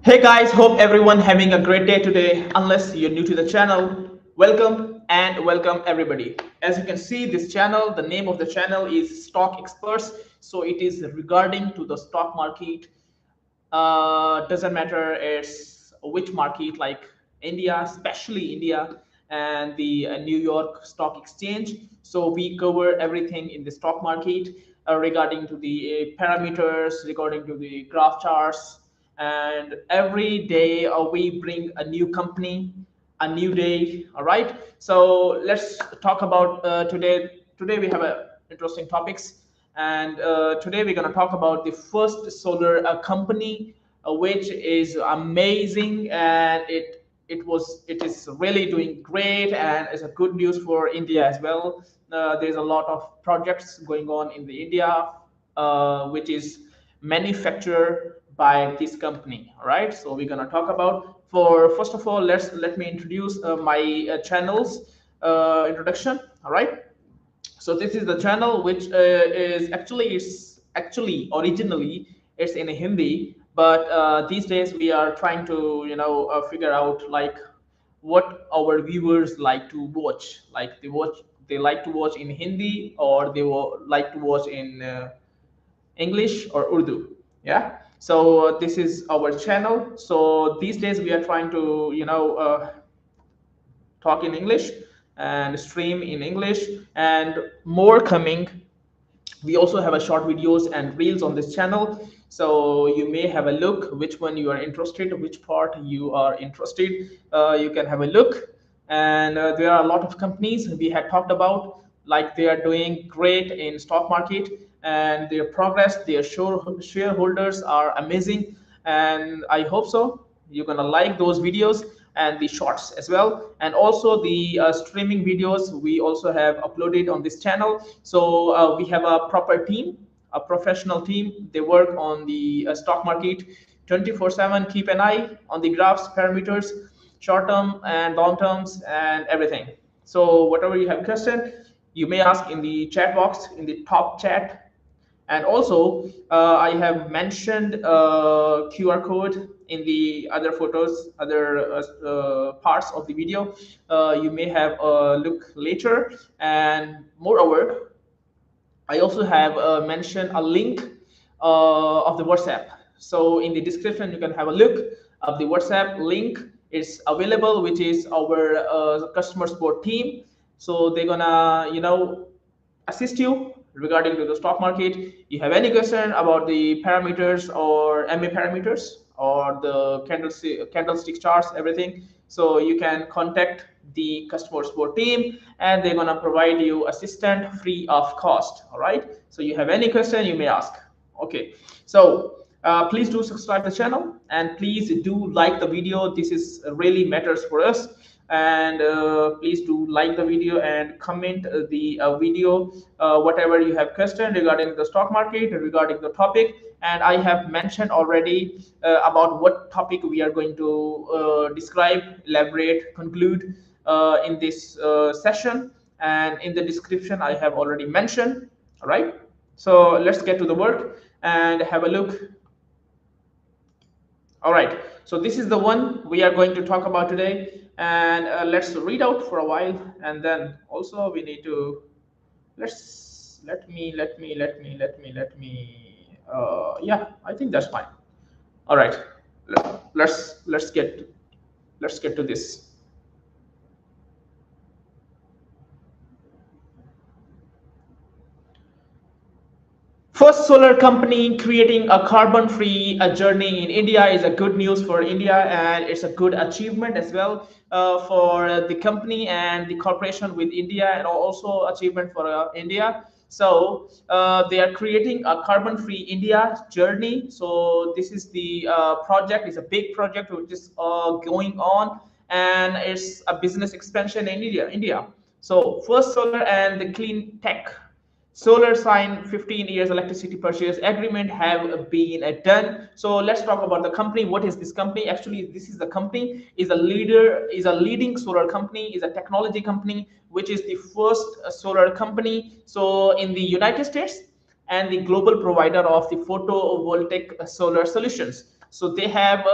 Hey guys, hope everyone having a great day today. Unless you're new to the channel, welcome and welcome everybody. As you can see, this channel, the name of the channel is Stock Experts. So it is regarding to the stock market. Doesn't matter it's which market, like India, especially India and the New York Stock Exchange. So we cover everything in the stock market regarding to the parameters, regarding to the graph charts, and every day we bring a new company, a new day. All right, so let's talk about today we have a interesting topics, and today we're going to talk about the first solar company, which is amazing, and it is really doing great, and it's a good news for India as well. There's a lot of projects going on in the India, which is manufactured by this company. All right, so we're gonna talk about, for first of all, let me introduce my channel's introduction. All right, so this is the channel which is actually originally it's in Hindi, but these days we are trying to figure out like what our viewers like to watch, like they like to watch in Hindi, or they like to watch in English or Urdu. Yeah. So this is our channel. So these days we are trying to talk in English and stream in English, and more coming. We also have a short videos and reels on this channel, so you may have a look which one you are interested, which part you are interested. You can have a look, and there are a lot of companies we had talked about, like they are doing great in stock market, and their progress, their shareholders are amazing, and I hope so you're gonna like those videos and the shorts as well, and also the streaming videos we also have uploaded on this channel. So we have a proper team, a professional team. They work on the stock market 24/7, keep an eye on the graphs, parameters, short term and long terms, and everything. So whatever you have question, you may ask in the chat box, in the top chat. And also, I have mentioned QR code in the other photos, other parts of the video. You may have a look later. And moreover, I also have mentioned a link of the WhatsApp. So in the description, you can have a look of the WhatsApp link. Is available, which is our customer support team. So they're gonna, assist you regarding to the stock market. You have any question about the parameters or MA parameters or the candlestick charts, everything. So you can contact the customer support team, and they're gonna provide you assistant free of cost. All right. So you have any question, you may ask. Okay. So please do subscribe to the channel, and please do like the video. This is really matters for us, and please do like the video and comment the video, whatever you have question regarding the stock market, regarding the topic. And I have mentioned already about what topic we are going to describe, elaborate, conclude in this session, and in the description I have already mentioned. All right, so let's get to the work and have a look. All right, so this is the one we are going to talk about today, and let's read out for a while, and then also we need to let me. Yeah, I think that's fine. All right, let's get to this. First solar company creating a carbon-free journey in India is a good news for India, and it's a good achievement as well for the company and the corporation with India, and also achievement for India. So they are creating a carbon-free India journey. So this is the project. It's a big project which is going on, and it's a business expansion in India. So First Solar and the clean tech. Solar signed 15 years electricity purchase agreement have been done. So let's talk about the company. What is this company? Actually, this is the company is a leader, is a leading solar company, is a technology company, which is the first solar company. So in the United States, and the global provider of the photovoltaic solar solutions. So they have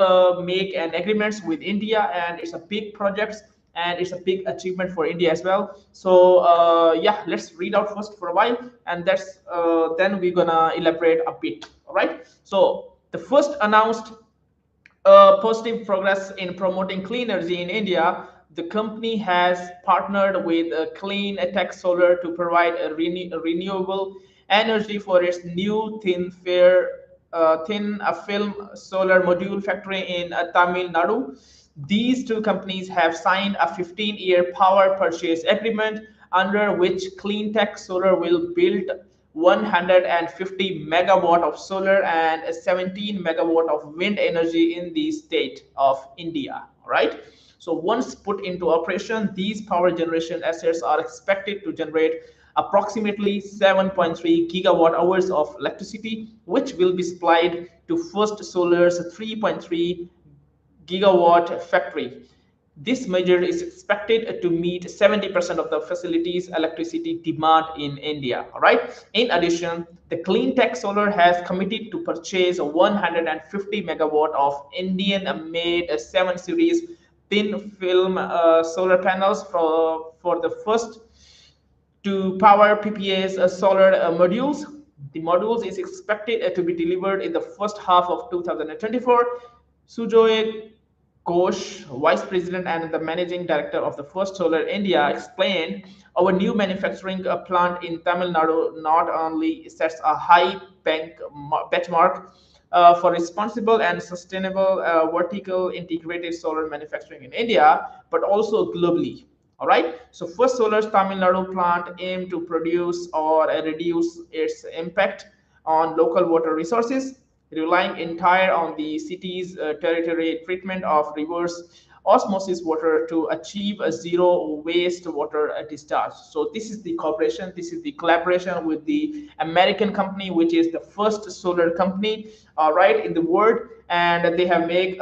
make an agreements with India, and it's a big project, and it's a big achievement for India as well. So yeah, let's read out first for a while, and that's then we're gonna elaborate a bit. All right. So the first announced positive progress in promoting clean energy in India. The company has partnered with Clean Tech Solar to provide a renewable energy for its new thin film solar module factory in Tamil Nadu. These two companies have signed a 15-year power purchase agreement under which Cleantech Solar will build 150 megawatt of solar and 17 megawatt of wind energy in the state of India. Right. So once put into operation, these power generation assets are expected to generate approximately 7.3 gigawatt hours of electricity, which will be supplied to First Solar's 3.3 gigawatt factory. This measure is expected to meet 70% of the facility's electricity demand in India. All right. In addition, the Clean Tech Solar has committed to purchase 150 megawatt of Indian-made 7 series thin film solar panels for the first to power PPA's solar modules. The modules is expected to be delivered in the first half of 2024. Sujoy Ghosh, Vice President and the Managing Director of the First Solar India, explained, our new manufacturing plant in Tamil Nadu not only sets a high benchmark for responsible and sustainable vertical integrated solar manufacturing in India, but also globally. All right. So First Solar's Tamil Nadu plant aim to produce or reduce its impact on local water resources, relying entire on the city's territory treatment of reverse osmosis water to achieve a zero waste water discharge. So this is the cooperation, this is the collaboration with the American company, which is the first solar company, right, in the world, and they have made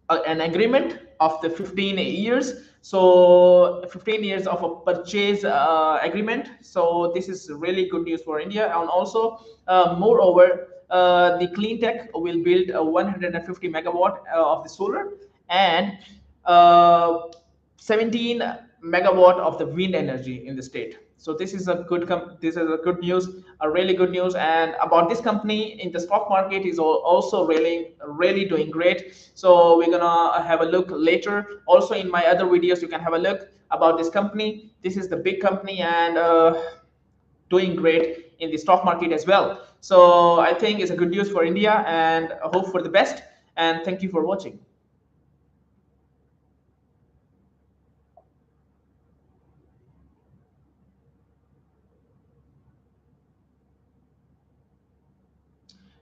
an agreement of the 15 years. So 15 years of a purchase agreement. So this is really good news for India. And also, moreover, the clean tech will build a 150 megawatt of the solar, and uh, 17 megawatt of the wind energy in the state. So this is a this is a good news, a really good news. And about this company in the stock market is also really doing great. So we're gonna have a look later. Also in my other videos, you can have a look about this company. This is the big company, and doing great in the stock market as well. So I think it's a good news for India, and I hope for the best. And thank you for watching.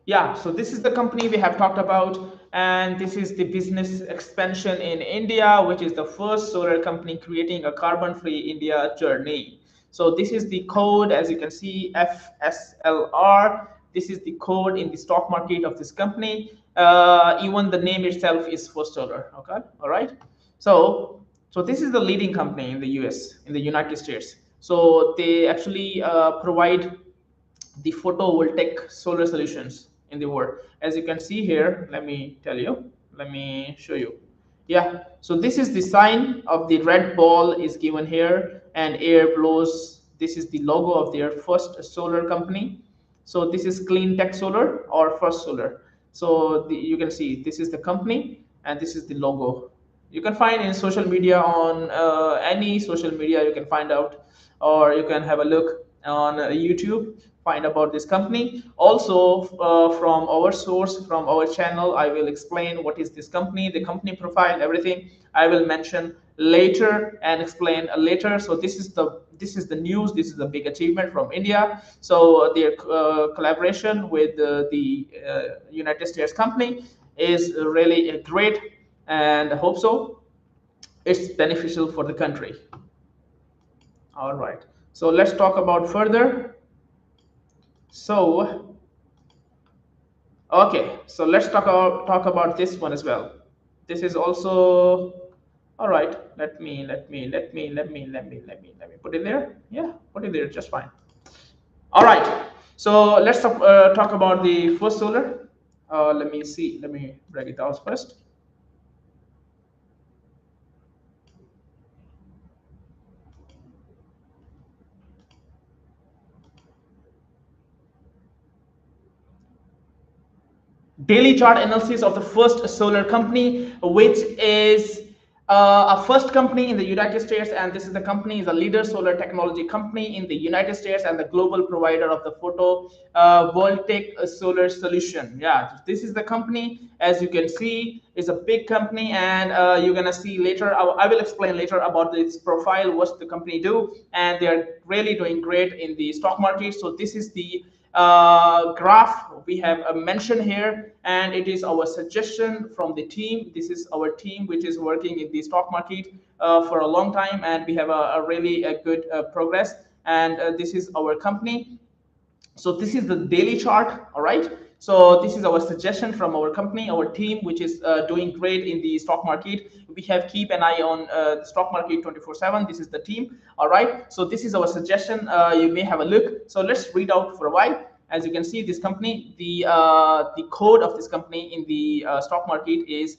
Yeah, so this is the company we have talked about, and this is the business expansion in India, which is the first solar company creating a carbon-free India journey. So this is the code, as you can see, FSLR. This is the code in the stock market of this company. Even the name itself is First Solar. Okay, all right. So this is the leading company in the US, in the United States. So they actually provide the photovoltaic solar solutions in the world. As you can see here, let me tell you, let me show you. Yeah, so this is the sign of the red ball is given here, and air blows. This is the logo of their first solar company. So this is Clean Tech Solar or First Solar. So you can see this is the company, and this is the logo. You can find in social media, on any social media you can find out, or you can have a look on YouTube, find about this company. Also, from our source, from our channel, I will explain what is this company, the company profile, everything. I will mention later and explain later. So this is the news. This is the big achievement from India. So their collaboration with the United States company is really great, and I hope so. It's beneficial for the country. All right. So let's talk about further. So, okay, so let's talk about this one as well. This is also all right. Let me put it there. Yeah, put it there just fine. All right. So let's talk about the first solar. Let me see. Let me break it out first. Daily chart analysis of the first solar company, which is a first company in the United States, and this is the company is a leader solar technology company in the United States and the global provider of the photovoltaic solar solution. Yeah, this is the company. As you can see, is a big company, and you're gonna see later. I will explain later about its profile, what the company do, and they are really doing great in the stock market. So this is the graph we have mentioned here, and it is our suggestion from the team. This is our team which is working in the stock market for a long time, and we have a really good progress, and this is our company. So this is the daily chart. All right, so this is our suggestion from our company, our team, which is doing great in the stock market. We have keep an eye on the stock market 24/7. This is the team. All right, so this is our suggestion. You may have a look. So let's read out for a while. As you can see, this company, the code of this company in the stock market is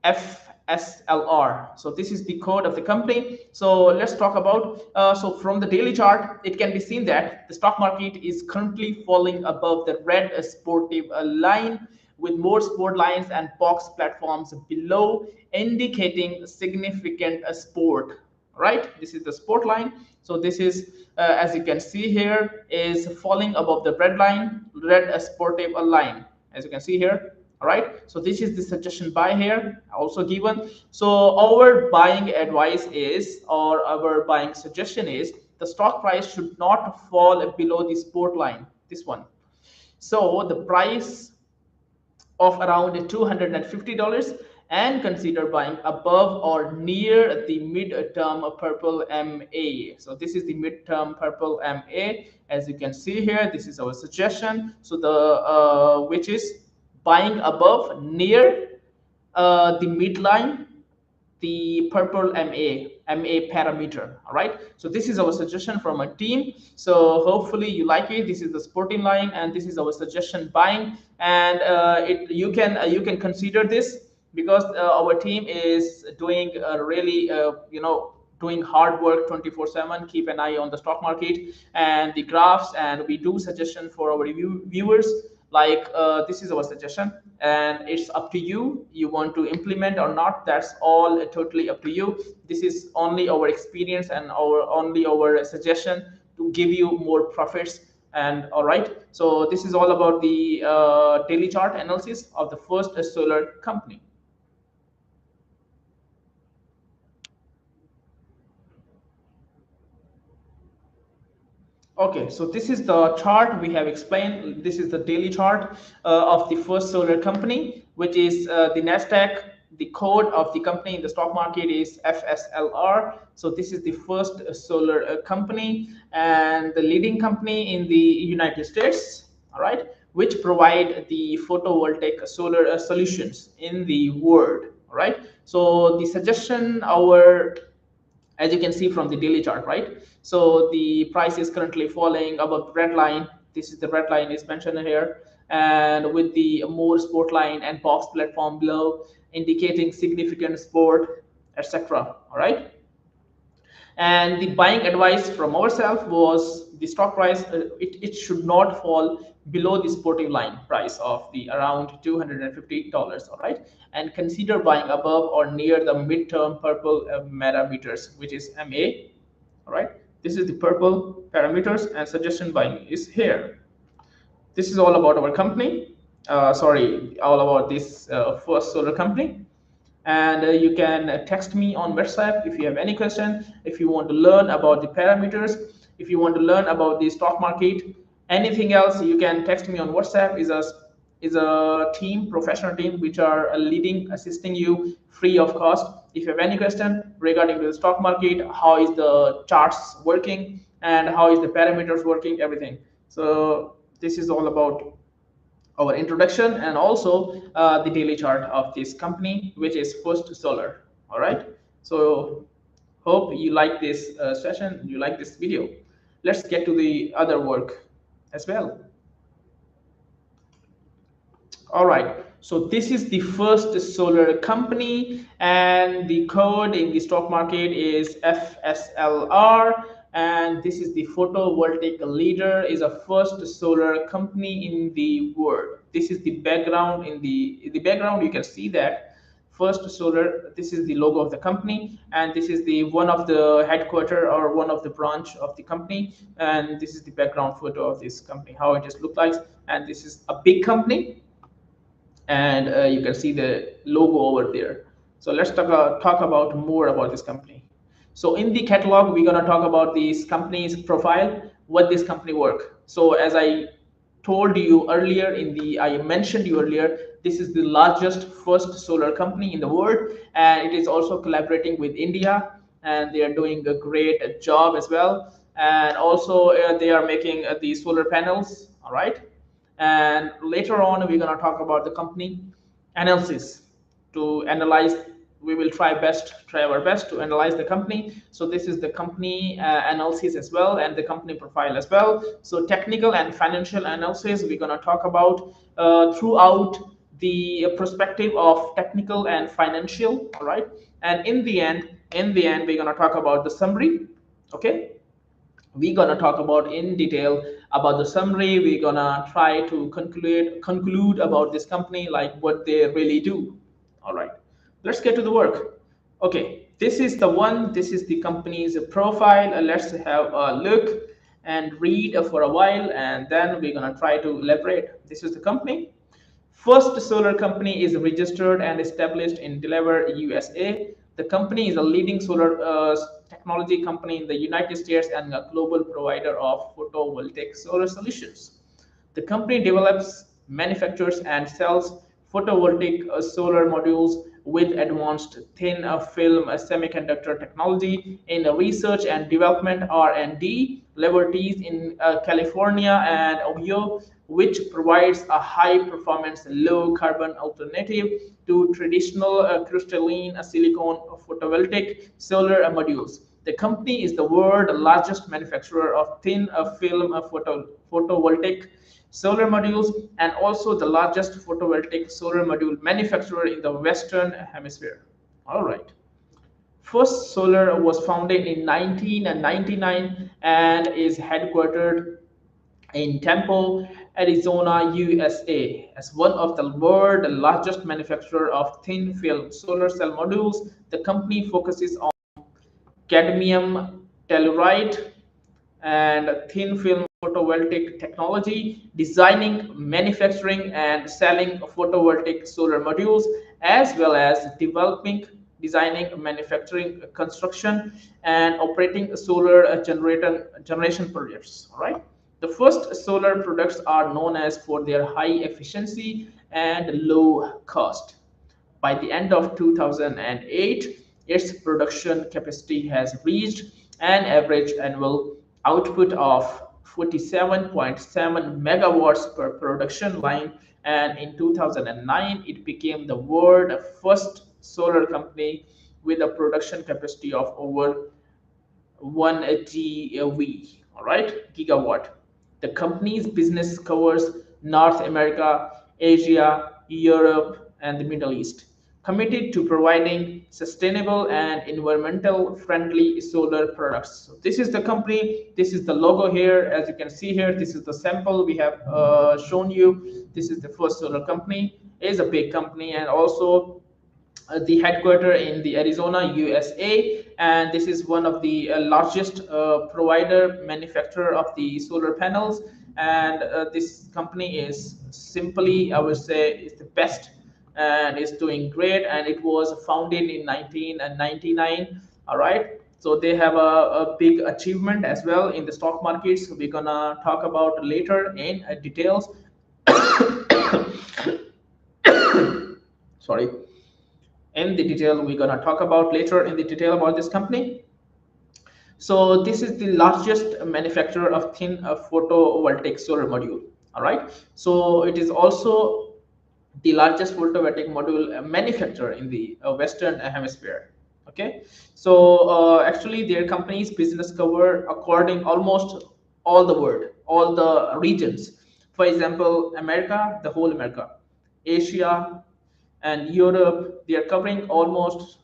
FSLR. So this is the code of the company. So let's talk about, so from the daily chart, it can be seen that the stock market is currently falling above the red sportive line, with more sport lines and box platforms below, indicating significant sport. Right, this is the sport line. So this is, as you can see here, is falling above the red sportive line, as you can see here. All right, so this is the suggestion buy here also given. So our buying advice is, or our buying suggestion is, the stock price should not fall below the support line, this one. So the price of around $250, and consider buying above or near the mid-term purple MA. So this is the mid-term purple MA. As you can see here, this is our suggestion. So the which is buying above near the midline, the purple MA parameter. All right, so this is our suggestion from a team. So hopefully you like it. This is the sporting line, and this is our suggestion buying, and you can consider this, because our team is doing really doing hard work 24/7, keep an eye on the stock market and the graphs, and we do suggestion for our viewers, like this is our suggestion, and it's up to you. You want to implement or not, that's all totally up to you. This is only our experience and our suggestion to give you more profits. And all right, so this is all about the daily chart analysis of the first solar company. Okay, so this is the chart we have explained. This is the daily chart of the first solar company, which is the Nasdaq. The code of the company in the stock market is FSLR. So this is the first solar company, and the leading company in the United States. All right, which provide the photovoltaic solar solutions in the world. All right. So the suggestion, our, as you can see from the daily chart, right? So the price is currently falling above the red line. This is the red line is mentioned here, and with the more sport line and box platform below, indicating significant sport, etc. All right, and the buying advice from ourselves was the stock price, it should not fall below the supporting line price of the around $250. All right, and consider buying above or near the midterm purple parameters, which is MA. All right, this is the purple parameters, and suggestion buying is here. This is all about our company, sorry, all about this first solar company. And you can text me on WhatsApp if you have any question, if you want to learn about the parameters, if you want to learn about the stock market, anything else, you can text me on WhatsApp. Is a team, professional team, which are leading, assisting you free of cost. If you have any question regarding the stock market, how is the charts working, and how is the parameters working, everything. So this is all about our introduction, and also the daily chart of this company, which is First Solar. All right, so hope you like this session, you like this video. Let's get to the other work as well. All right. So this is the first solar company, and the code in the stock market is FSLR. And this is the photovoltaic leader, is a first solar company in the world. This is the background. In the background you can see that first solar. This is the logo of the company, and this is the one of the headquarter or one of the branch of the company. And this is the background photo of this company, how it just looks like. And this is a big company, and you can see the logo over there. So let's talk about more about this company. So in the catalog, we're going to talk about this company's profile, what this company work. So as I told you earlier I mentioned you earlier, this is the largest first solar company in the world, and it is also collaborating with India, and they are doing a great job as well. And also they are making the solar panels, all right. And later on we're going to talk about the company analysis to analyze. We will try our best to analyze the company. So this is the company analysis as well, and the company profile as well. So technical and financial analysis we're going to talk about throughout the perspective of technical and financial, all right. And in the end we're going to talk about the summary. Okay, we're gonna talk about in detail about the summary. We're gonna try to conclude about this company, like what they really do. All right, let's get to the work. Okay, this is the one. This is the company's profile. Let's have a look and read for a while, and then we're gonna try to elaborate. This is the company. First solar company is registered and established in Delaware, USA. The company is a leading solar technology company in the United States and a global provider of photovoltaic solar solutions. The company develops, manufactures, and sells photovoltaic solar modules with advanced thin film semiconductor technology in research and development (R&D) laboratories in California and Ohio, which provides a high-performance, low-carbon alternative to traditional crystalline silicon photovoltaic solar modules. The company is the world's largest manufacturer of thin film photovoltaic solar modules, and also the largest photovoltaic solar module manufacturer in the Western Hemisphere. All right. First Solar was founded in 1999 and is headquartered in Temple, Arizona, USA. As one of the world's largest manufacturer of thin film solar cell modules, the company focuses on cadmium telluride and thin film photovoltaic technology, designing, manufacturing, and selling photovoltaic solar modules, as well as developing, designing, manufacturing, construction, and operating solar generation projects. All right. The first solar products are known as for their high efficiency and low cost. By the end of 2008, its production capacity has reached an average annual output of 47.7 megawatts per production line, and in 2009, it became the world's first solar company with a production capacity of over 1 GV, all right, gigawatt. The company's business covers North America, Asia, Europe, and the Middle East, committed to providing sustainable and environmental friendly solar products. So this is the company. This is the logo here. As you can see here, this is the sample we have shown you. This is the first solar company. It is a big company, and also the headquarter in the Arizona, USA, and this is one of the largest provider manufacturer of the solar panels. And this company is simply, I would say, is the best and is doing great. And it was founded in 1999. All right. So they have a big achievement as well in the stock markets. We're gonna talk about later in details. Sorry, in the detail we're going to talk about later in the detail about this company. So this is the largest manufacturer of thin photovoltaic solar module, all right. So it is also the largest photovoltaic module manufacturer in the Western Hemisphere. Okay, so actually their company's business cover according almost all the world, all the regions. For example, America, the whole America, Asia, and Europe. They are covering almost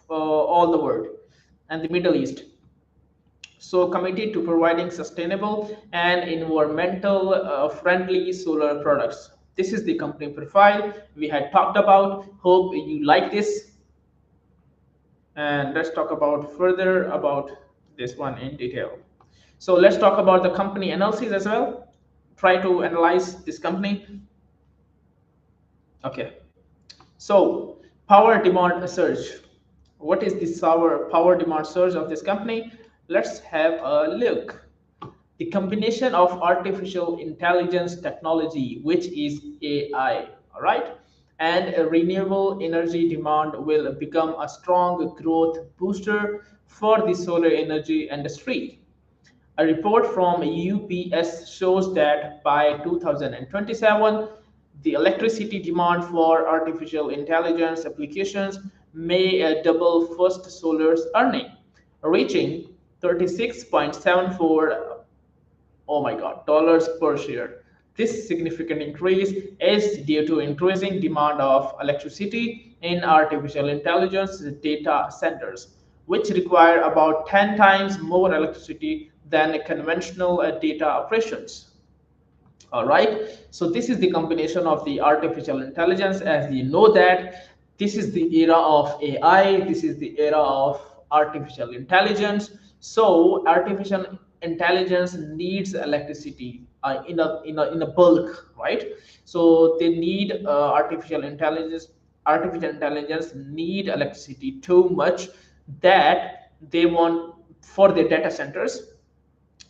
all the world and the Middle East. So committed to providing sustainable and environmental friendly solar products. This is the company profile we had talked about. Hope you like this, and let's talk about further about this one in detail. So let's talk about the company analysis as well. Try to analyze this company. Okay, so power demand surge. What is this power demand surge of this company? Let's have a look. The combination of artificial intelligence technology, which is AI, all right, and a renewable energy demand will become a strong growth booster for the solar energy industry. A report from UPS shows that by 2027, the electricity demand for artificial intelligence applications may double first solar's earning, reaching 36.74, oh my god, dollars per share. This significant increase is due to increasing demand of electricity in artificial intelligence data centers, which require about 10 times more electricity than conventional data operations. All right, so this is the combination of the artificial intelligence. As you know that this is the era of AI, this is the era of artificial intelligence. So artificial intelligence needs electricity in a bulk, right? So they need artificial intelligence need electricity too much that they want for their data centers,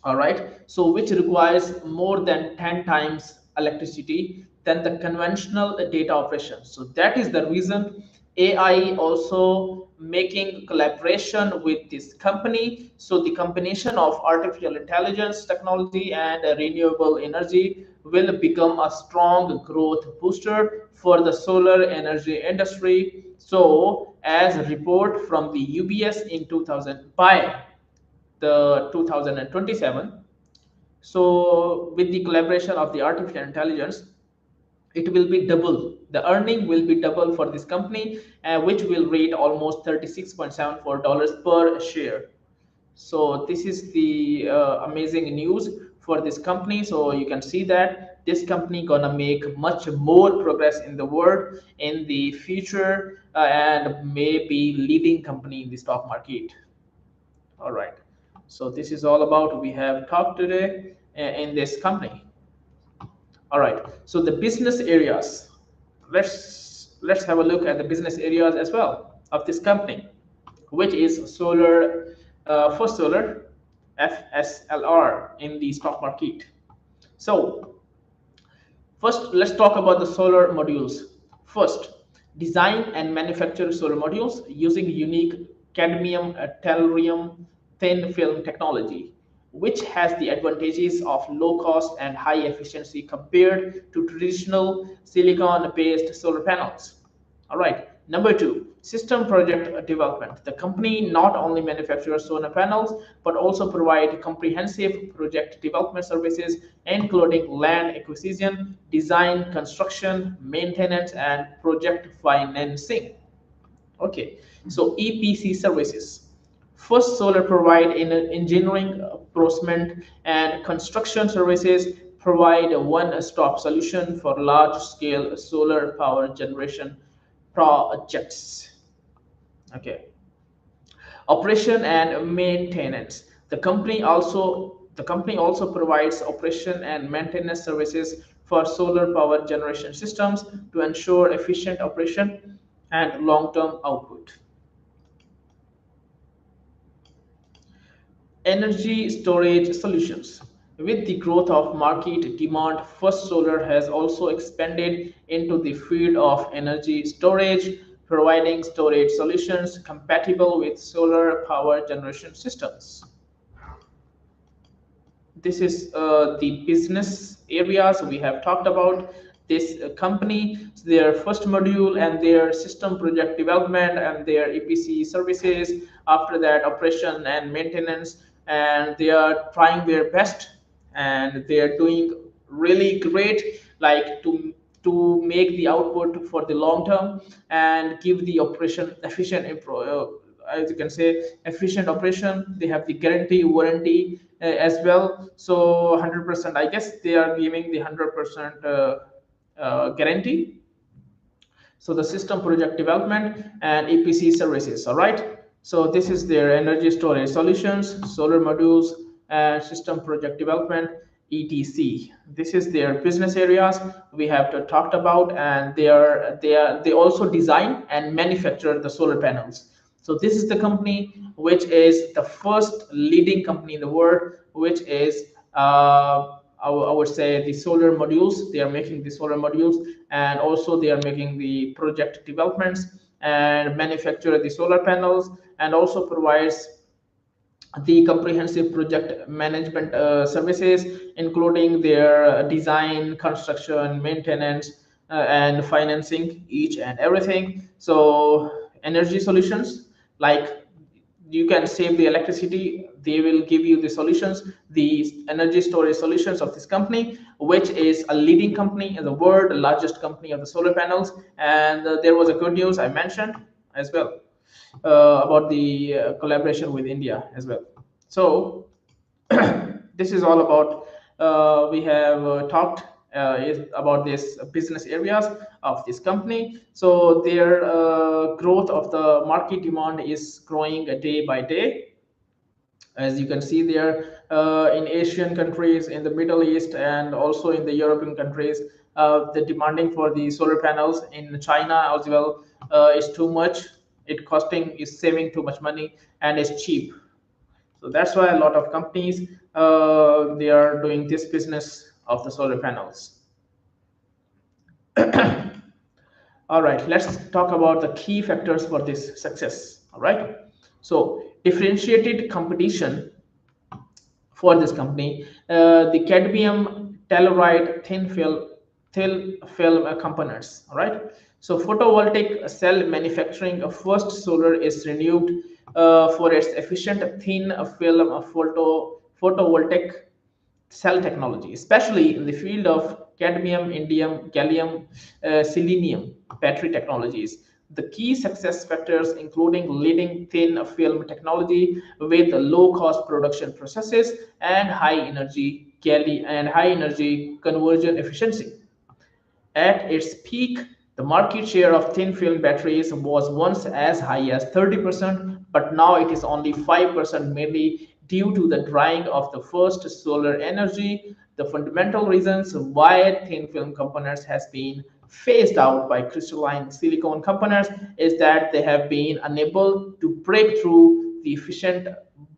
all right, so which requires more than 10 times electricity than the conventional data operations. So that is the reason AI also making collaboration with this company. So the combination of artificial intelligence technology and renewable energy will become a strong growth booster for the solar energy industry. So as a report from the UBS in 2000 by the 2027. So with the collaboration of the artificial intelligence, it will be double. The earning will be double for this company, which will rate almost $36.74 per share. So this is the amazing news for this company. So you can see that this company gonna make much more progress in the world in the future, and may be leading company in the stock market. All right, so this is all about we have talked today in this company. All right, so the business areas, let's have a look at the business areas as well of this company, which is solar, first solar, FSLR in the stock market. So first, let's talk about the solar modules. First, design and manufacture solar modules using unique cadmium tellurium thin film technology, which has the advantages of low cost and high efficiency compared to traditional silicon-based solar panels. All right. Number two, system project development. The company not only manufactures solar panels, but also provide comprehensive project development services, including land acquisition, design, construction, maintenance, and project financing. Okay, so EPC services. First Solar provide in engineering, procurement, and construction services, provide a one-stop solution for large-scale solar power generation projects. Okay, operation and maintenance. The company also provides operation and maintenance services for solar power generation systems to ensure efficient operation and long-term output. Energy storage solutions. With the growth of market demand, First Solar has also expanded into the field of energy storage, providing storage solutions compatible with solar power generation systems. This is the business areas we have talked about. This company, their first module and their system project development and their EPC services, after that operation and maintenance, and they are trying their best and they are doing really great, like to to make the output for the long term and give the operation efficient as you can say efficient operation. They have the guarantee warranty as well. So 100%, I guess they are giving the 100% guarantee. So the system project development and EPC services. All right. So this is their energy storage solutions, solar modules, and system project development, etc. This is their business areas we have to talked about, and they also design and manufacture the solar panels. So this is the company which is the first leading company in the world, which is I would say the solar modules. They are making the solar modules, and also they are making the project developments and manufacture the solar panels, and also provides the comprehensive project management services, including their design, construction, maintenance, and financing, each and everything. So energy solutions, like you can save the electricity, they will give you the solutions, the energy storage solutions of this company, which is a leading company in the world, the largest company of the solar panels. And there was a good news I mentioned as well about the collaboration with India as well. So this is all about we have talked is about this business areas of this company. So their growth of the market demand is growing day by day, as you can see there, in Asian countries, in the Middle East, and also in the European countries. The demanding for the solar panels in China as well is too much. It costing is saving too much money, and it's cheap. So that's why a lot of companies they are doing this business of the solar panels. All right, let's talk about the key factors for this success. All right, so differentiated competition for this company, the cadmium telluride thin film components. All right, so photovoltaic cell manufacturing of first solar is renewed for its efficient thin film photovoltaic cell technology, especially in the field of cadmium, indium, gallium, selenium battery technologies. The key success factors including leading thin film technology with low cost production processes and high energy conversion efficiency. At its peak, the market share of thin film batteries was once as high as 30%, but now it is only 5%, mainly due to the drying of the first solar energy. The fundamental reasons why thin film components has been phased out by crystalline silicon components is that they have been unable to break through the efficient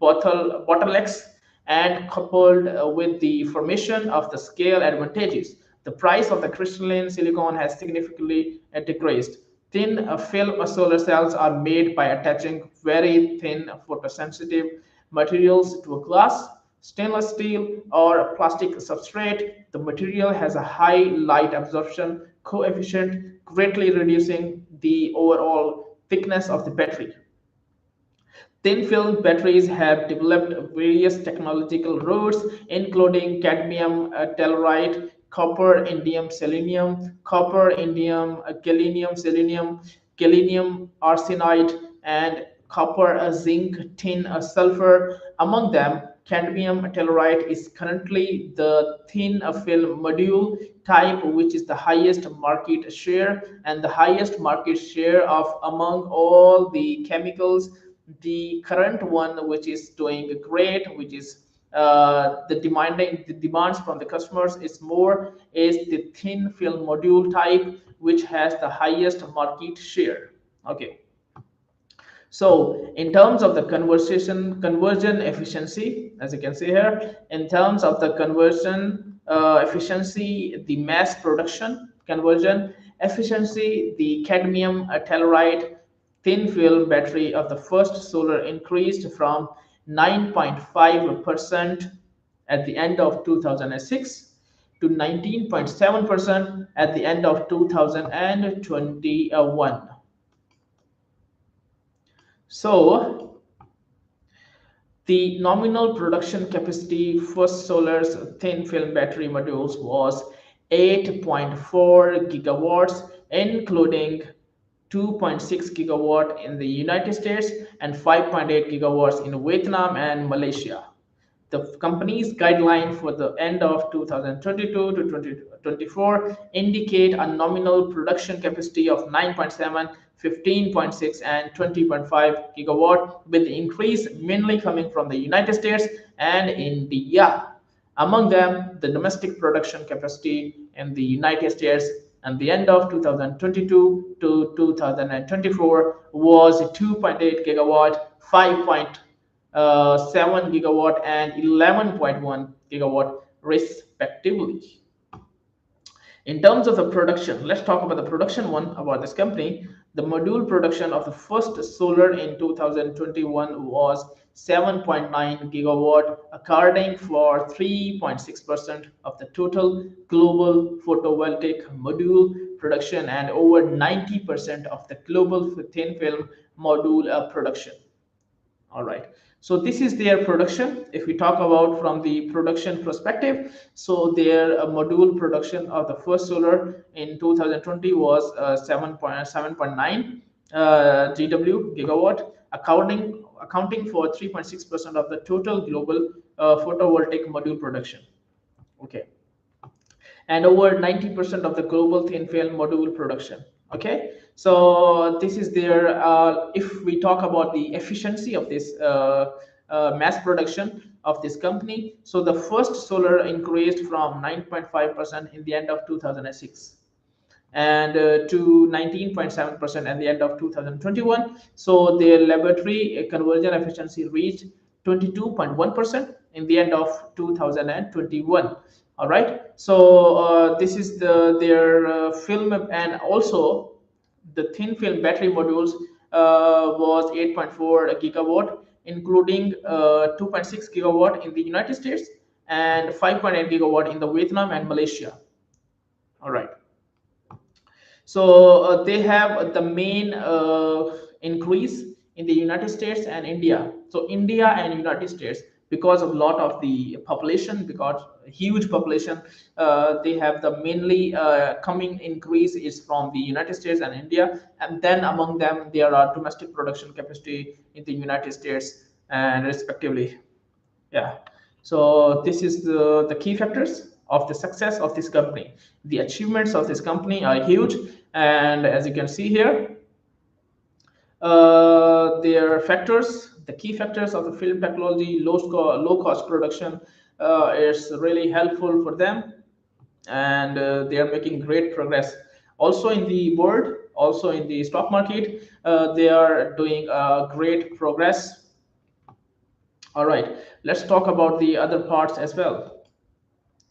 bottlenecks, and coupled with the formation of the scale advantages, the price of the crystalline silicon has significantly decreased. Thin film solar cells are made by attaching very thin photosensitive materials to a glass, stainless steel, or plastic substrate. The material has a high light absorption coefficient, greatly reducing the overall thickness of the battery. Thin film batteries have developed various technological routes, including cadmium telluride, copper, indium, selenium, copper, indium, gallium, selenium, gallium arsenide, and copper, zinc, tin, sulfur. Among them, cadmium telluride is currently the thin film module type, which is the highest market share and the highest market share of among all the chemicals. The current one which is doing great, which is the demands from the customers is more, is the thin film module type, which has the highest market share. Okay, so in terms of the conversion efficiency, as you can see here, in terms of the conversion efficiency, the mass production conversion efficiency, the cadmium telluride thin film battery of the first solar increased from 9.5% at the end of 2006 to 19.7% at the end of 2021. So the nominal production capacity for solar's thin film battery modules was 8.4 gigawatts, including 2.6 gigawatt in the United States and 5.8 gigawatts in Vietnam and Malaysia. The company's guideline for the end of 2022 to 2024 indicate a nominal production capacity of 9.7, 15.6, and 20.5 gigawatt, with the increase mainly coming from the United States and India. Among them, the domestic production capacity in the United States at the end of 2022 to 2024 was 2.8 gigawatt, 5.7 gigawatt, and 11.1 gigawatt respectively. In terms of the production, let's talk about the production one about this company. The module production of the first solar in 2021 was 7.9 gigawatt, accounting for 3.6% of the total global photovoltaic module production and over 90% of the global thin film module production. All right, so this is their production. If we talk about from the production perspective, so their module production of the first solar in 2020 was 7.9 gigawatt, accounting for 3.6% of the total global photovoltaic module production. Okay, and over 90% of the global thin film module production. Okay, so this is their if we talk about the efficiency of this mass production of this company, so the first solar increased from 9.5% in the end of 2006 and to 19.7% at the end of 2021. So their laboratory conversion efficiency reached 22.1% in the end of 2021. All right, so this is their film, and also the thin film battery modules was 8.4 gigawatt, including 2.6 gigawatt in the United States and 5.8 gigawatt in the Vietnam and Malaysia. All right, so they have the main increase in the United States and India. So India and United States, because of a lot of the population, because huge population, they have the mainly coming increase is from the United States and India, and then among them there are domestic production capacity in the United States and respectively. Yeah, so this is the key factors of the success of this company. The achievements of this company are huge, and as you can see here, their factors, the key factors of the film technology, low cost production is really helpful for them, and they are making great progress. Also in the world, also in the stock market, they are doing great progress. All right, let's talk about the other parts as well.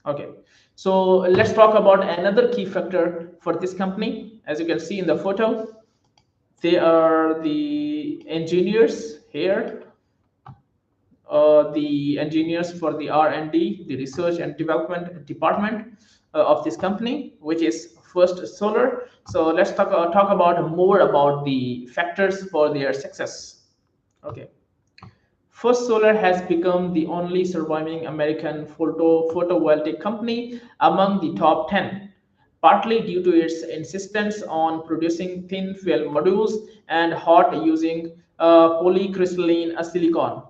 Okay, so let's talk about another key factor for this company. As you can see in the photo, they are the engineers here, the engineers for the R&D, the research and development department of this company, which is First Solar. So let's talk about more about the factors for their success. Okay, First Solar has become the only surviving American photovoltaic company among the top 10, partly due to its insistence on producing thin film modules and hot using polycrystalline silicon.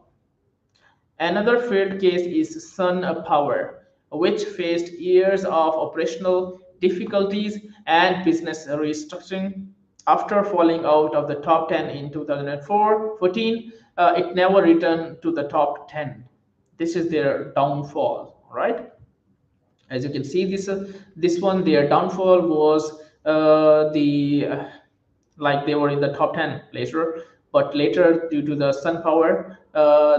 Another failed case is Sun Power, which faced years of operational difficulties and business restructuring. After falling out of the top 10 in 2014, it never returned to the top 10. This is their downfall, right? As you can see, this one, their downfall was like they were in the top 10 later, but later due to the sun power,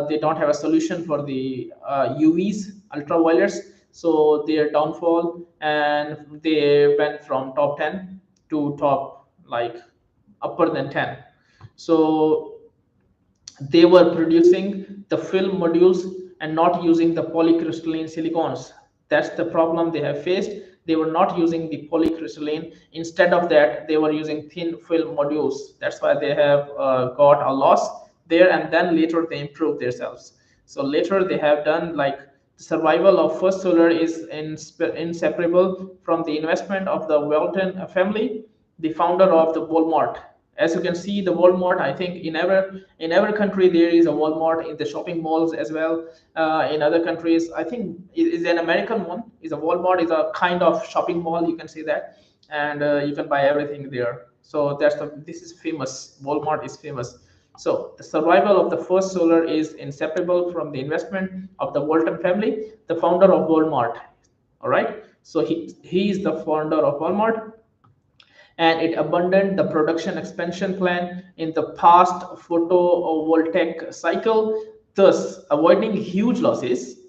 they don't have a solution for the UVs, ultraviolets, so their downfall, and they went from top 10 to top like upper than 10. So they were producing the film modules and not using the polycrystalline silicons. That's the problem they have faced. They were not using the polycrystalline. Instead of that, they were using thin film modules. That's why they have got a loss there, and then later they improved themselves. So later they have done like The survival of First Solar is inseparable from the investment of the Walton family, the founder of the Walmart. As you can see, the Walmart, I think in every country there is a Walmart in the shopping malls as well. In other countries, I think is an American one. Is a Walmart is a kind of shopping mall, you can say that, and you can buy everything there. So this is famous. Walmart is famous. So the survival of the First Solar is inseparable from the investment of the Walton family, the founder of Walmart. All right. So he is the founder of Walmart, and it abandoned the production expansion plan in the past photovoltaic cycle, thus avoiding huge losses.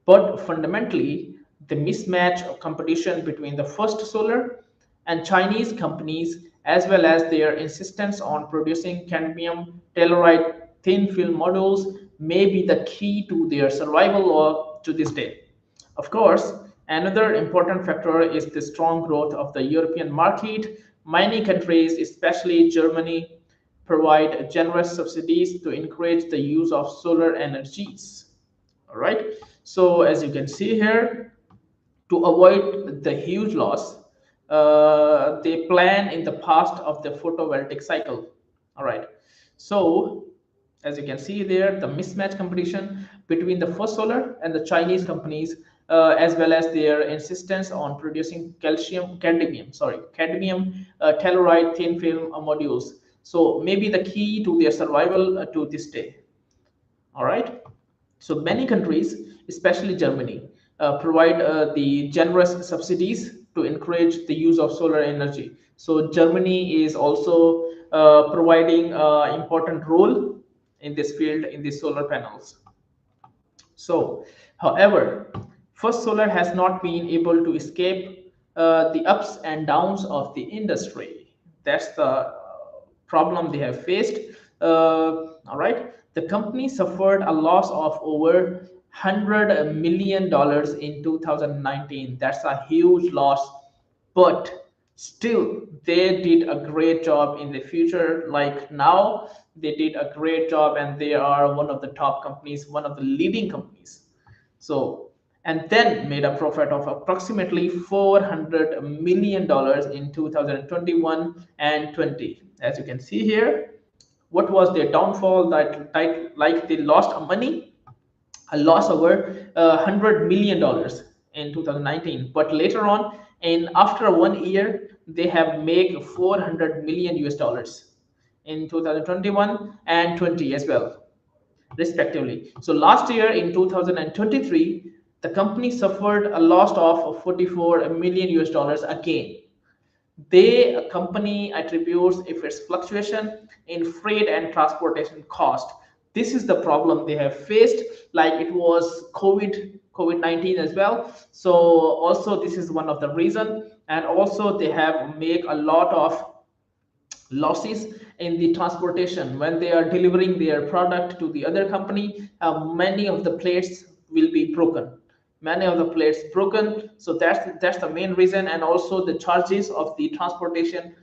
But fundamentally, the mismatch of competition between the First Solar and Chinese companies, as well as their insistence on producing cadmium telluride thin film modules, may be the key to their survival to this day. Of course, another important factor is the strong growth of the European market. Many countries, especially Germany, provide generous subsidies to encourage the use of solar energies. All right. So as you can see here, to avoid the huge loss, they plan in the past of the photovoltaic cycle. All right. So as you can see there, the mismatch competition between the First Solar and the Chinese companies, as well as their insistence on producing cadmium telluride thin film modules. So maybe the key to their survival to this day. All right. So many countries, especially Germany, provide the generous subsidies to encourage the use of solar energy. So Germany is also providing an important role in this field in the solar panels. So, however, First Solar has not been able to escape the ups and downs of the industry. That's the problem they have faced. All right, the company suffered a loss of over $100 million in 2019. That's a huge loss, but still they did a great job in the future. Like now they did a great job and they are one of the top companies, one of the leading companies. So and then made a profit of approximately $400 million in 2021 and 20. As you can see here, what was their downfall? That like they lost money, a loss over $100 million in 2019, but later on, in after 1 year, they have made 400 million US dollars in 2021 and 20 as well, respectively. So last year in 2023, the company suffered a loss of 44 million US dollars again. The company attributes if its fluctuation in freight and transportation cost. This is the problem they have faced, like it was COVID-19 as well. So also this is one of the reason, and also they have made a lot of losses in the transportation when they are delivering their product to the other company. Many of the plates will be broken, many of the plates broken. So that's the main reason, and also the charges of the transportation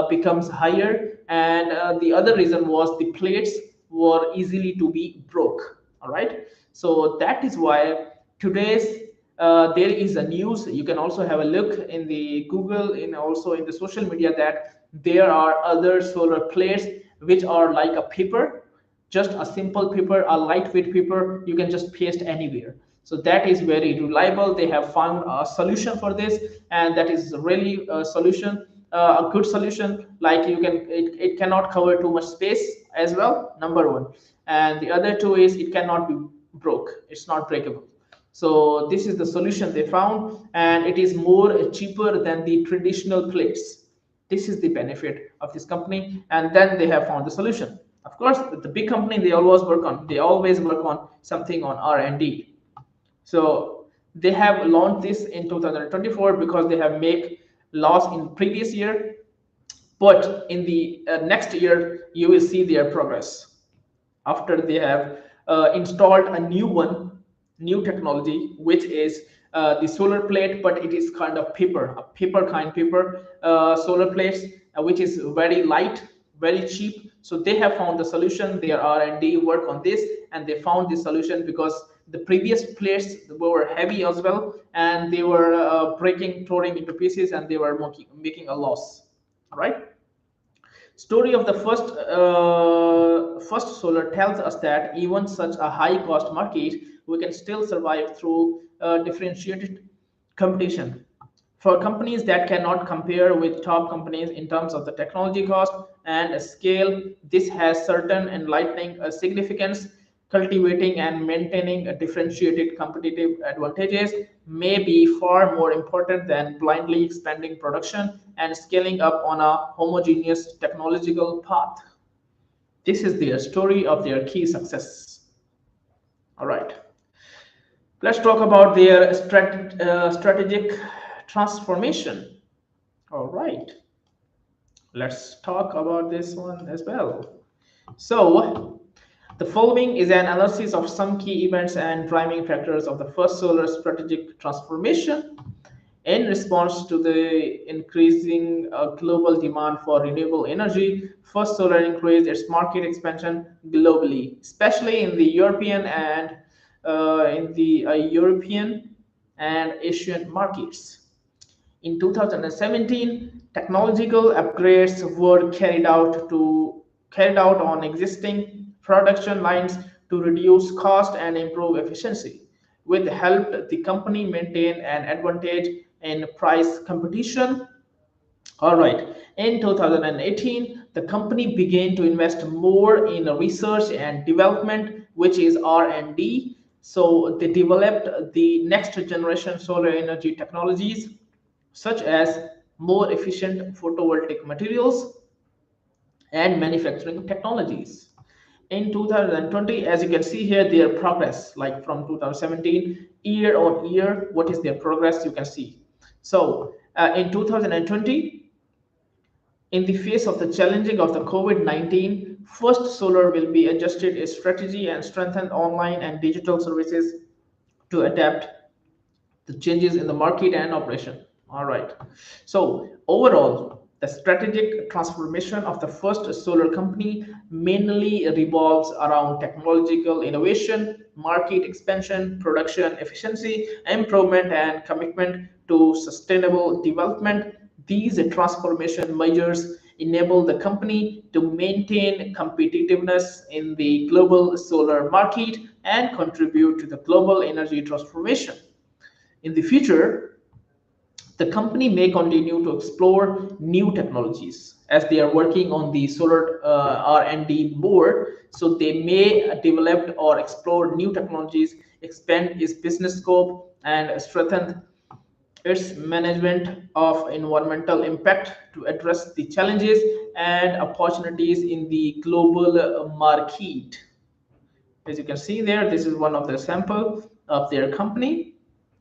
becomes higher, and the other reason was the plates were easily to be broke. All right, so that is why today's there is a news. You can also have a look in the Google, in also in the social media, that there are other solar plates which are like a paper, just a simple paper, a lightweight paper, you can just paste anywhere. So that is very reliable. They have found a solution for this, and that is really a solution, a good solution. Like you can, it cannot cover too much space as well, number one, and the other two is it cannot be broke, it's not breakable. So this is the solution they found, and it is more cheaper than the traditional plates. This is the benefit of this company, and then they have found the solution. Of course, the big company, they always work on something on R&D. So they have launched this in 2024 because they have made loss in previous year, but in the next year you will see their progress after they have installed a new technology, which is the solar plate, but it is kind of paper, a paper solar plates, which is very light, very cheap. So they have found the solution. Their R&D work on this, and they found the solution because The previous players were heavy as well, and they were breaking, touring into pieces, and they were making a loss. All right. Story of the first solar tells us that even such a high cost market, we can still survive through differentiated competition. For companies that cannot compare with top companies in terms of the technology cost and scale, this has certain enlightening significance. Cultivating and maintaining a differentiated competitive advantages may be far more important than blindly expanding production and scaling up on a homogeneous technological path. This is their story of their key success. All right. Let's talk about their strategic transformation. All right. Let's talk about this one as well. So, the following is an analysis of some key events and driving factors of the First Solar strategic transformation. In response to the increasing global demand for renewable energy, First Solar increased its market expansion globally, especially in the European and Asian markets. In 2017, technological upgrades were carried out on existing production lines to reduce cost and improve efficiency, which helped the company maintain an advantage in price competition. All right. In 2018, the company began to invest more in research and development, which is R&D. So they developed the next generation solar energy technologies, such as more efficient photovoltaic materials and manufacturing technologies. In 2020, as you can see here, their progress, like from 2017, year on year, what is their progress, you can see. So in 2020, in the face of the challenging of the COVID-19, First Solar will be adjusted its strategy and strengthened online and digital services to adapt the changes in the market and operation. All right. So overall, the strategic transformation of the First Solar company mainly revolves around technological innovation, market expansion, production efficiency, improvement, and commitment to sustainable development. These transformation measures enable the company to maintain competitiveness in the global solar market and contribute to the global energy transformation. In the future, the company may continue to explore new technologies as they are working on the solar R&D board. So they may develop or explore new technologies, expand its business scope, and strengthen its management of environmental impact to address the challenges and opportunities in the global market. As you can see there, this is one of the sample of their company.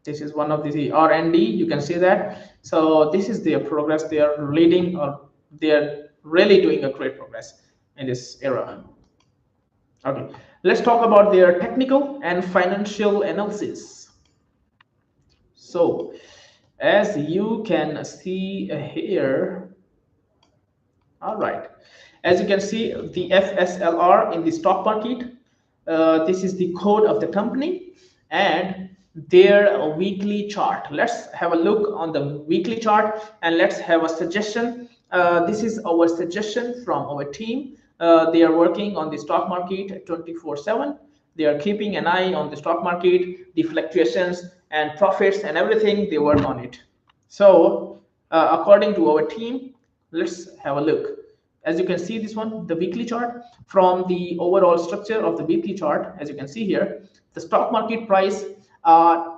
This is one of the R&D, you can see that. So this is their progress. They are leading, or they are really doing a great progress in this era. Okay, let's talk about their technical and financial analysis. So as you can see here, all right, as you can see, the FSLR in the stock market, this is the code of the company and their weekly chart. Let's have a look on the weekly chart and let's have a suggestion. This is our suggestion from our team. They are working on the stock market 24/7. They are keeping an eye on the stock market, the fluctuations and profits and everything. They work on it. So according to our team, let's have a look. As you can see, this one, the weekly chart, from the overall structure of the weekly chart, as you can see here, the stock market price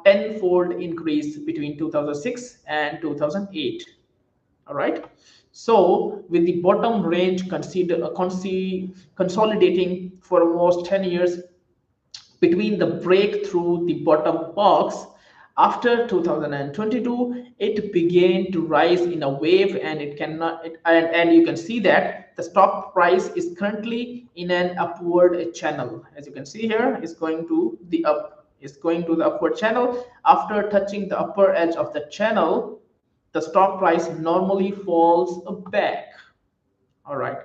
tenfold increase between 2006 and 2008. All right. So with the bottom range consolidating for almost 10 years between the break through the bottom box, after 2022 it began to rise in a wave, and and you can see that the stock price is currently in an upward channel. As you can see here, it's going to the upward channel. After touching the upper edge of the channel, the stock price normally falls back. All right.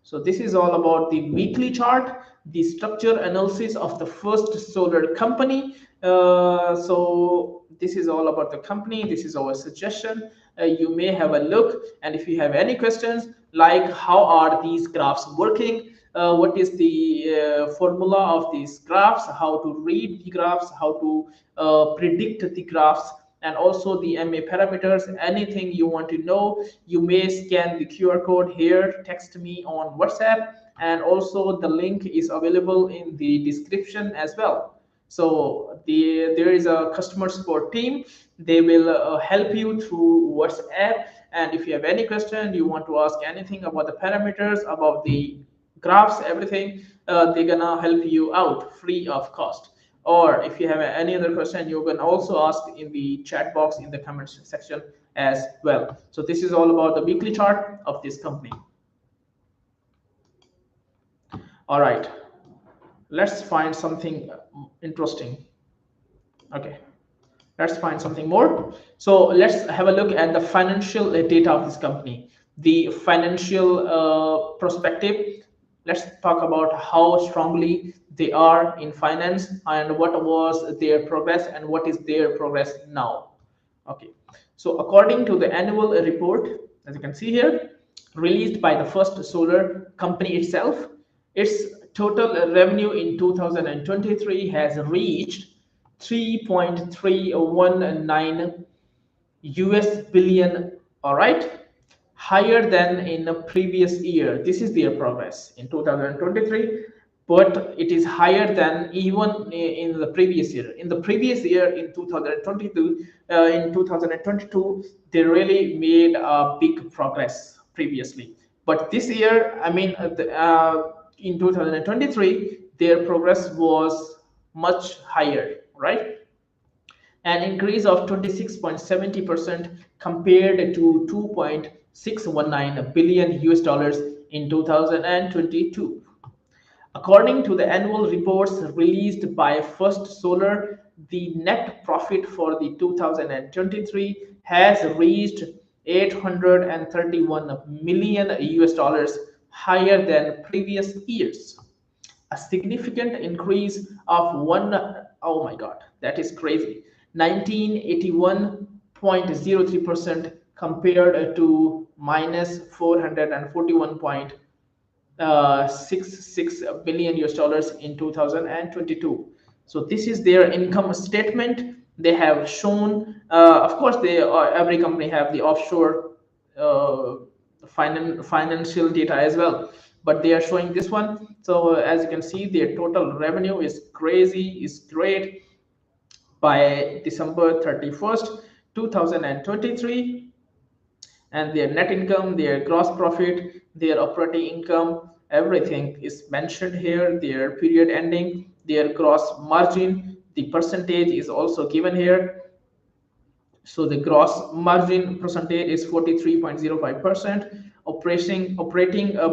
So this is all about the weekly chart. the structure analysis of the first solar company. So this is all about the company. This is our suggestion. You may have a look, and if you have any questions like how are these graphs working, what is the formula of these graphs, how to read the graphs, how to predict the graphs, and also the MA parameters, anything you want to know, you may scan the QR code here, text me on WhatsApp, and also the link is available in the description as well. So there is a customer support team. They will help you through WhatsApp. And if you have any question, you want to ask anything about the parameters, about the graphs, everything, they're gonna help you out free of cost. Or if you have any other question, you can also ask in the chat box in the comments section as well. So this is all about the weekly chart of this company. All right, let's find something interesting. Okay, let's find something more. So let's have a look at the financial data of this company, the financial perspective. Let's talk about how strongly they are in finance and what was their progress and what is their progress now. Okay, so according to the annual report, as you can see here, released by the first solar company itself, its total revenue in 2023 has reached 3.319 US billion, all right, higher than in the previous year. This is their progress in 2023, but it is higher than even in the previous year. In the previous year, in 2022, in 2022, they really made a big progress previously. But this year, I mean, in 2023, their progress was much higher, right? An increase of 26.70% compared to 2.619 billion US dollars in 2022. According to the annual reports released by First Solar, the net profit for the 2023 has reached 831 million US dollars, higher than previous years. A significant increase of oh my god, that is crazy, 1981.03% compared to minus 441.66 billion US dollars in 2022. So this is their income statement. They have shown, of course, they every company have the offshore financial data as well, but they are showing this one. So as you can see, their total revenue is crazy, is great. By December 31st 2023, and their net income, their gross profit, their operating income, everything is mentioned here, their period ending, their gross margin, the percentage is also given here. So the gross margin percentage is 43.05%. Operating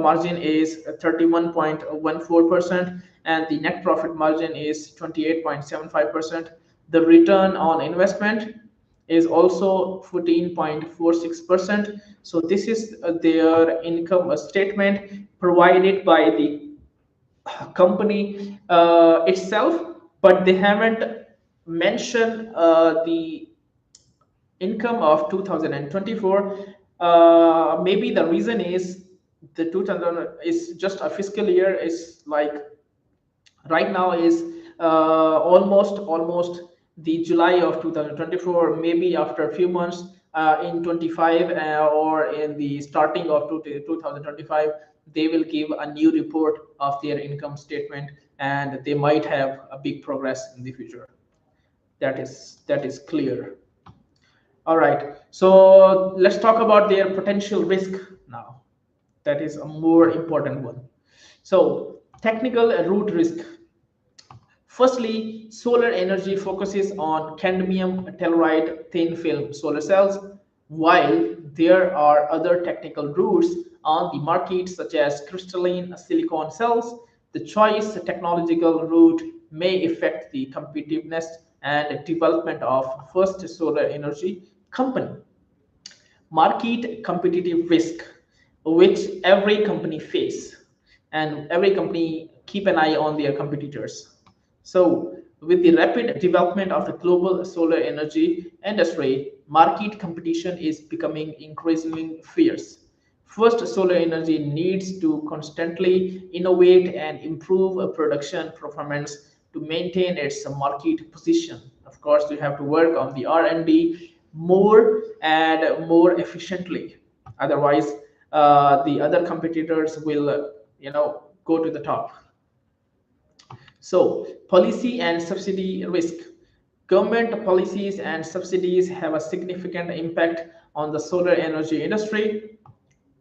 margin is 31.14%, and the net profit margin is 28.75%. The return on investment is also 14.46%. So this is their income statement provided by the company itself, but they haven't mentioned the income of 2024. Maybe the reason is the 2000 is just a fiscal year, is like right now is almost the July of 2024. Maybe after a few months in 25 or in the starting of 2025, they will give a new report of their income statement, and they might have a big progress in the future. That is clear. All right, so let's talk about their potential risk now. That is a more important one. So technical root risk. Firstly, solar energy focuses on cadmium telluride thin film solar cells, while there are other technical routes on the market such as crystalline silicon cells. The choice technological route may affect the competitiveness and development of first solar energy company. Market competitive risk, which every company face, and every company keep an eye on their competitors. So, with the rapid development of the global solar energy industry, market competition is becoming increasingly fierce. First, solar energy needs to constantly innovate and improve production performance to maintain its market position. Of course, you have to work on the R&D more and more efficiently. Otherwise, the other competitors will, go to the top. So, policy and subsidy risk. Government policies and subsidies have a significant impact on the solar energy industry.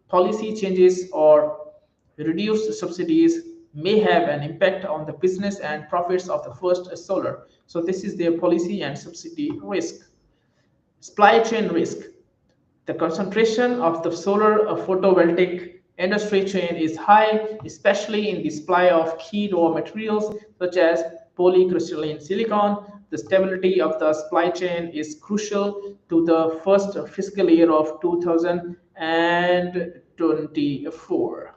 Policy changes or reduced subsidies may have an impact on the business and profits of the first solar. So, this is their policy and subsidy risk. Supply chain risk. The concentration of the solar photovoltaic industry chain is high, especially in the supply of key raw materials such as polycrystalline silicon. The stability of the supply chain is crucial to the first fiscal year of 2024.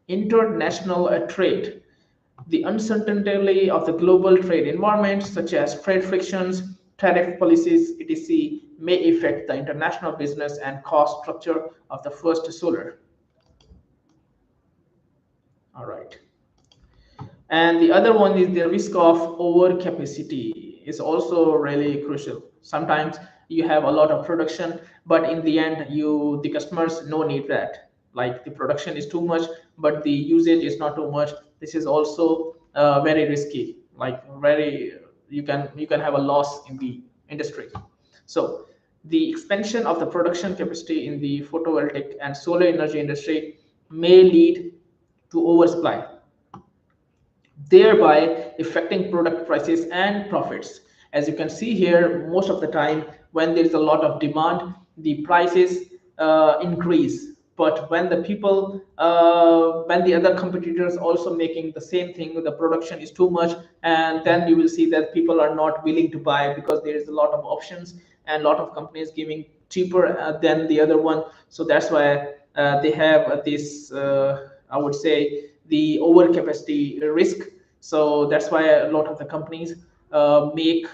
International trade. The uncertainty of the global trade environment, such as trade frictions, tariff policies, etc., may affect the international business and cost structure of the first solar. All right. And the other one is the risk of overcapacity is also really crucial. Sometimes you have a lot of production, but in the end, the customers no need that. Like the production is too much, but the usage is not too much. This is also very risky. Like very, you can have a loss in the industry. So the expansion of the production capacity in the photovoltaic and solar energy industry may lead to oversupply, thereby affecting product prices and profits. As you can see here, most of the time when there is a lot of demand, the prices increase. But when when the other competitors also making the same thing, the production is too much, and then you will see that people are not willing to buy because there is a lot of options and a lot of companies giving cheaper than the other one. So that's why they have this, I would say, the overcapacity risk. So that's why a lot of the companies make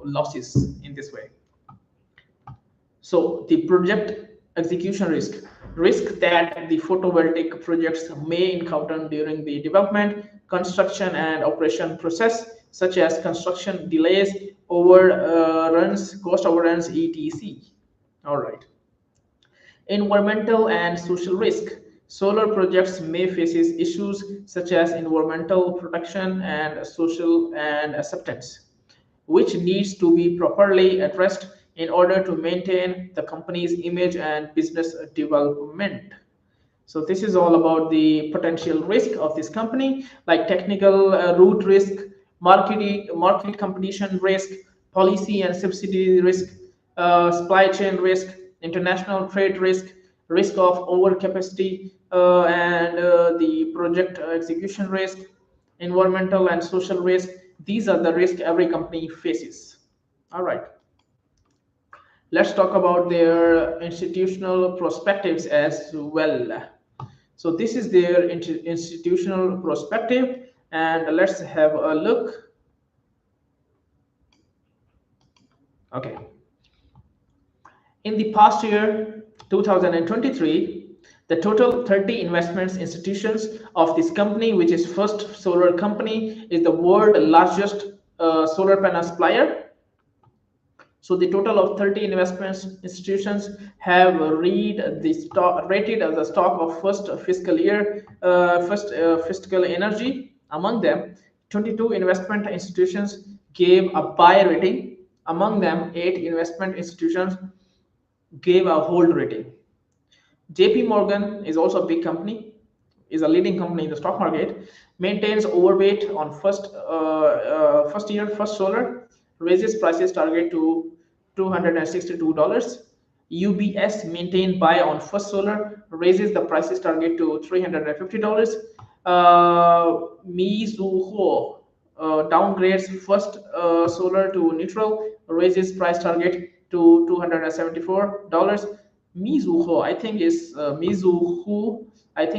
losses in this way. So the project execution risk that the photovoltaic projects may encounter during the development, construction, and operation process, such as construction delays, overruns, cost overruns, etc. All right. Environmental and social risk. Solar projects may face issues such as environmental protection and social and acceptance, which needs to be properly addressed in order to maintain the company's image and business development. So this is all about the potential risk of this company, like technical root risk, market competition risk, policy and subsidy risk, supply chain risk, international trade risk, risk of overcapacity, and the project execution risk, environmental and social risk. These are the risks every company faces. All right. Let's talk about their institutional perspectives as well. So this is their institutional perspective, and let's have a look. Okay. In the past year, 2023, the total 30 investments institutions of this company, which is First Solar Company, is the world largest solar panel supplier. So the total of 30 investments institutions have rated the stock of first fiscal energy. Among them, 22 investment institutions gave a buy rating. Among them, 8 investment institutions gave a hold rating. JP Morgan is also a big company, is a leading company in the stock market, maintains overweight on first solar, raises prices target to $262. UBS maintained buy on first solar, raises the prices target to $350. Mizuho downgrades first solar to neutral, raises price target to $274. Mizuho, I think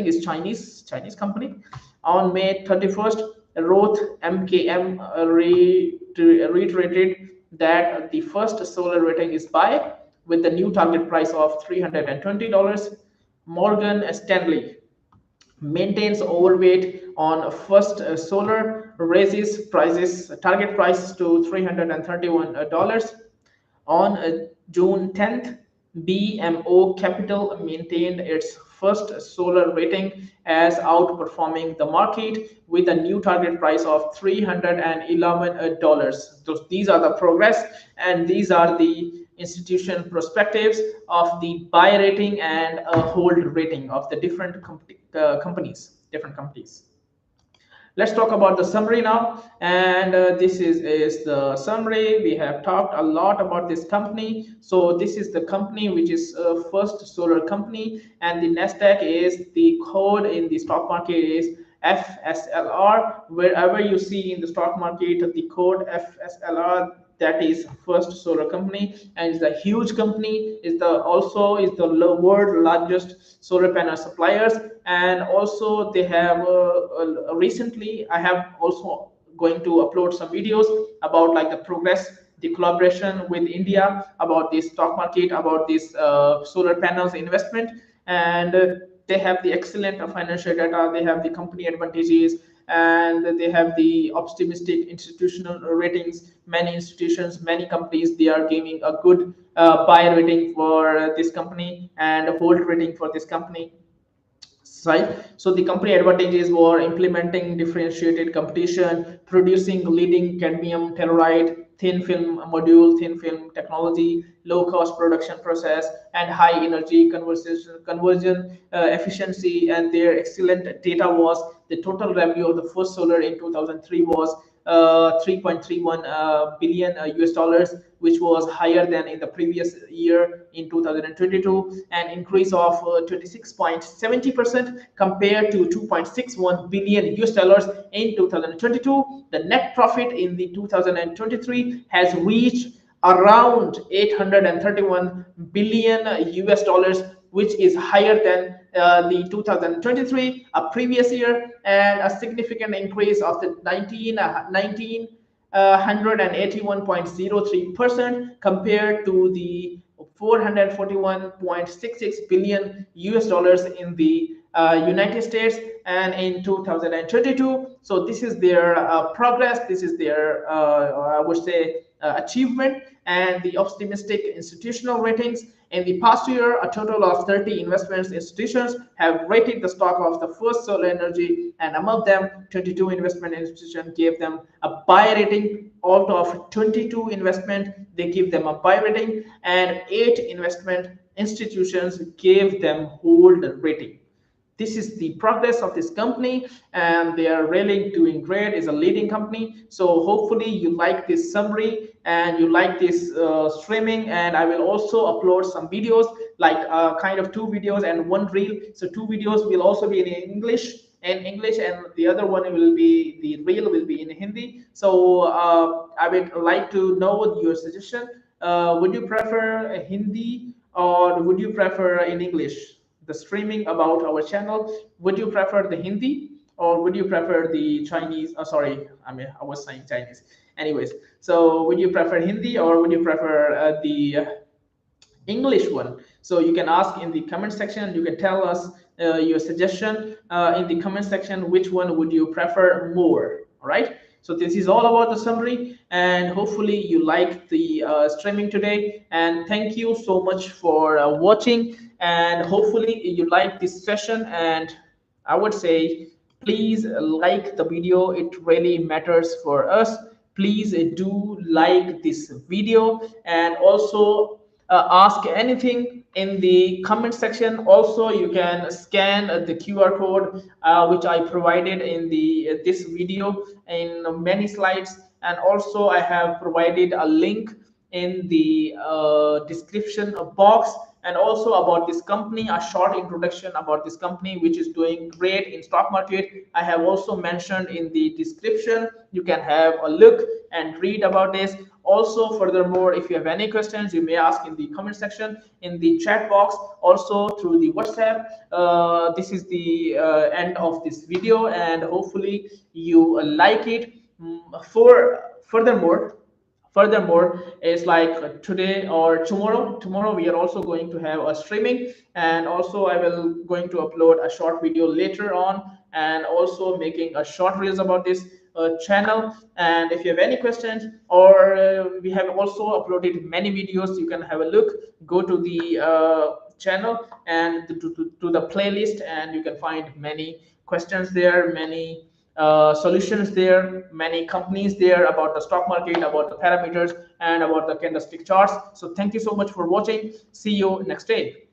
is Chinese company. On May 31st, Roth MKM reiterated that the first solar rating is buy with the new target price of $320. Morgan Stanley maintains overweight on first solar, raises prices target prices to $331. On June 10th, BMO Capital maintained its first solar rating as outperforming the market with a new target price of $311. So these are the progress, and these are the institution perspectives of the buy rating and hold rating of the companies, different companies. Let's talk about the summary now, and this is the summary. We have talked a lot about this company. So this is the company which is first solar company, and the Nasdaq is the code in the stock market is FSLR. Wherever you see in the stock market the code FSLR, that is first solar company, and it's a huge company. Is the also is the world largest solar panel suppliers, and also they have recently I have also going to upload some videos about like the progress, the collaboration with India, about the stock market, about this solar panels investment, and they have the excellent financial data, they have the company advantages, and they have the optimistic institutional ratings. Many institutions, many companies, they are giving a good buy rating for this company and a hold rating for this company, right? So the company advantages were implementing differentiated competition, producing leading cadmium telluride thin film module, thin film technology, low cost production process, and high energy conversion efficiency. And their excellent data was the total revenue of the first solar in 2003 was 3.31 billion US dollars, which was higher than in the previous year in 2022, an increase of 26.70% compared to 2.61 billion US dollars in 2022. The net profit in the 2023 has reached around 831 billion US dollars, which is higher than the 2023, a previous year, and a significant increase of the 181.03% compared to the 441.66 billion US dollars in the United States and in 2022. So this is their progress, this is their I would say achievement, and the optimistic institutional ratings. In the past year, a total of 30 investment institutions have rated the stock of the first solar energy, and among them 22 investment institutions gave them a buy rating. Out of 22 investment, they give them a buy rating, and 8 investment institutions gave them hold rating. This is the progress of this company, and they are really doing great. It's a leading company. So hopefully you like this summary and you like this streaming, and I will also upload some videos, like kind of 2 videos and 1 reel. So 2 videos will also be in English, and the other one will be, the reel will be in Hindi. So I would like to know your suggestion. Would you prefer Hindi, or would you prefer in English the streaming about our channel? Would you prefer the Hindi, or would you prefer the Chinese? Sorry, I was saying Chinese. Anyways, so would you prefer Hindi, or would you prefer the English one? So you can ask in the comment section. You can tell us your suggestion in the comment section. Which one would you prefer more? All right. So this is all about the summary, and hopefully you like the streaming today. And thank you so much for watching, and hopefully you like this session. And I would say please like the video, it really matters for us. Please do like this video, and also ask anything in the comment section. Also you can scan the QR code which I provided in the this video in many slides, and also I have provided a link in the description box and also about this company, a short introduction about this company which is doing great in stock market. I have also mentioned in the description. You can have a look and read about this. Also, furthermore, if you have any questions, you may ask in the comment section, in the chat box, also through the WhatsApp. This is the end of this video, and hopefully you like it. For furthermore, it's like today or tomorrow we are also going to have a streaming, and also I will going to upload a short video later on, and also making a short reels about this channel. And if you have any questions, or we have also uploaded many videos, you can have a look, go to the channel and to the playlist, and you can find many questions there, many solutions there, many companies there about the stock market, about the parameters, and about the candlestick charts. So thank you so much for watching. See you next day.